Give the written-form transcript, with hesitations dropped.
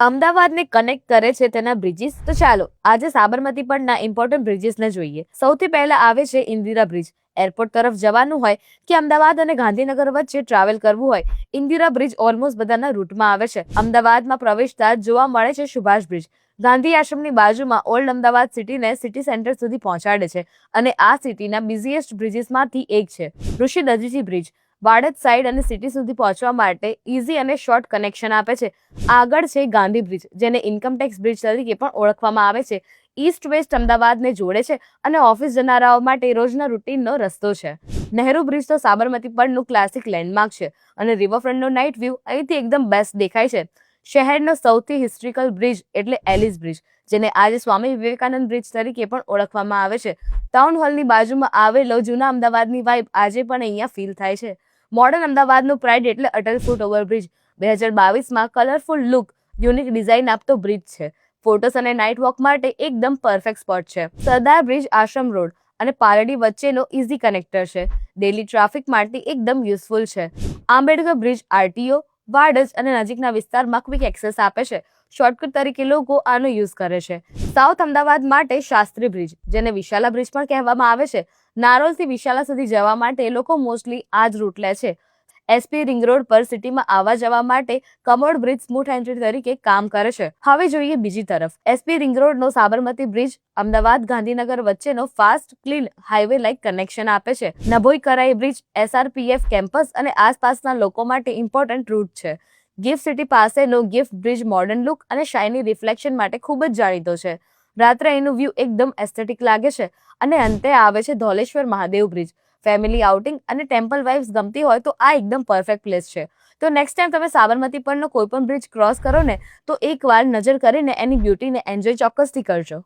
અમદાવાદને કનેક્ટ કરે છે તેના બ્રિજીસ. તો ચાલો આજે સાબરમતી પરના ઇમ્પોર્ટન્ટ બ્રિજીસને જોઈએ. સૌથી પહેલા આવે છે ઇન્દિરા બ્રિજ. એરપોર્ટ તરફ જવાનું હોય કે અમદાવાદ અને ગાંધીનગર વચ્ચે ટ્રાવેલ કરવું હોય, ઇન્દિરા બ્રિજ ઓલમોસ્ટ બધાના રૂટમાં આવે છે. અમદાવાદમાં પ્રવેશતા જોવા મળે છે સુભાષ બ્રિજ. ગાંધી આશ્રમની બાજુમાં ઓલ્ડ અમદાવાદ સિટીને સિટી સેન્ટર સુધી પહોંચાડે છે અને આ સિટીના બિઝીએસ્ટ બ્રિજીસમાંથી એક છે. ઋષિ દધીચી બ્રિજ વાડજ સાઇડ અને સિટી સુધી પહોંચવા માટે ઇઝી અને શોર્ટ કનેક્શન આપે છે. આગળ છે ગાંધી બ્રિજ, જેને ઇન્કમટેક્સ બ્રિજ તરીકે પણ ઓળખવામાં આવે છે. ઈસ્ટ વેસ્ટ અમદાવાદને જોડે છે અને ઓફિસ જનારાઓ માટે રોજના રૂટીનનો રસ્તો છે. નહેરુ બ્રિજ તો સાબરમતી પરનું ક્લાસિક લેન્ડમાર્ક છે અને રિવરફ્રન્ટનો નાઇટ વ્યૂ અહીંથી એકદમ બેસ્ટ દેખાય છે. શહેરનો સૌથી હિસ્ટ્રિકલ બ્રિજ એટલે એલિસ બ્રિજ, જેને આજે સ્વામી વિવેકાનંદ બ્રિજ તરીકે પણ ઓળખવામાં આવે છે. ટાઉન હોલની બાજુમાં આવેલો જૂના અમદાવાદની વાઇબ આજે પણ અહીંયા ફીલ થાય છે. મોડર્ન અમદાવાદનું પ્રાઇડ એટલે અટલ ફૂટ ઓવરબ્રિજ. 2022માં કલરફુલ લુક, યુનિક ડિઝાઇન આપતો બ્રિજ છે. ફોટોસ અને નાઇટ વોક માટે એકદમ પરફેક્ટ સ્પોટ છે. સરદાર બ્રિજ આશ્રમ રોડ અને પાલડી વચ્ચેનો ઇઝી કનેક્ટર છે. ડેલી ટ્રાફિક માટે એકદમ યુઝફુલ છે. આંબેડકર બ્રિજ આરટીઓ, વાડજ અને નજીકના વિસ્તારમાં ક્વિક એક્સેસ આપે છે. શોર્ટકટ તરીકે લોકો આનો યુઝ કરે છે. સાઉથ અમદાવાદ માટે શાસ્ત્રી બ્રિજ, જેને વિશાલા બ્રિજ પણ કહેવામાં આવે છે. નારોલથી વિશાલા સુધી જવા માટે લોકો મોસ્ટલી આ જ રૂટ લે છે. એસપી રિંગ રોડ પર સિટીમાં આવવા જવા માટે કમોડ બ્રિજ સ્મૂથ એન્ટ્રી તરીકે કામ કરે છે. હવે જોઈએ બીજી તરફ. એસપી રિંગ રોડનો સાબરમતી બ્રિજ અમદાવાદ ગાંધીનગર વચ્ચેનો fast clean highway like connection આપે છે. નભોઈ કરાઈ બ્રિજ એસઆરપીએફ કેમ્પસ અને આસપાસના લોકો માટે ઇમ્પોર્ટન્ટ રૂટ છે. ગિફ્ટ સિટી પાસેનો ગિફ્ટ બ્રિજ મોડર્ન લુક અને શાઇની રિફ્લેક્શન માટે ખૂબ જ જાણીતો છે. રાત્રે એનું વ્યૂ એકદમ એસ્થેટિક લાગે છે. અને અંતે આવે છે ધોલેશ્વર મહાદેવ બ્રિજ. ફેમિલી આઉટિંગ અને ટેમ્પલ વાઇબ્સ ગમતી હોય તો આ એકદમ પરફેક્ટ પ્લેસ છે. તો નેક્સ્ટ ટાઈમ તમે સાબરમતી પરનો કોઈ પણ બ્રિજ ક્રોસ કરો ને, તો એકવાર નજર કરીને એની બ્યુટીને એન્જોય ચોક્કસથી કરજો.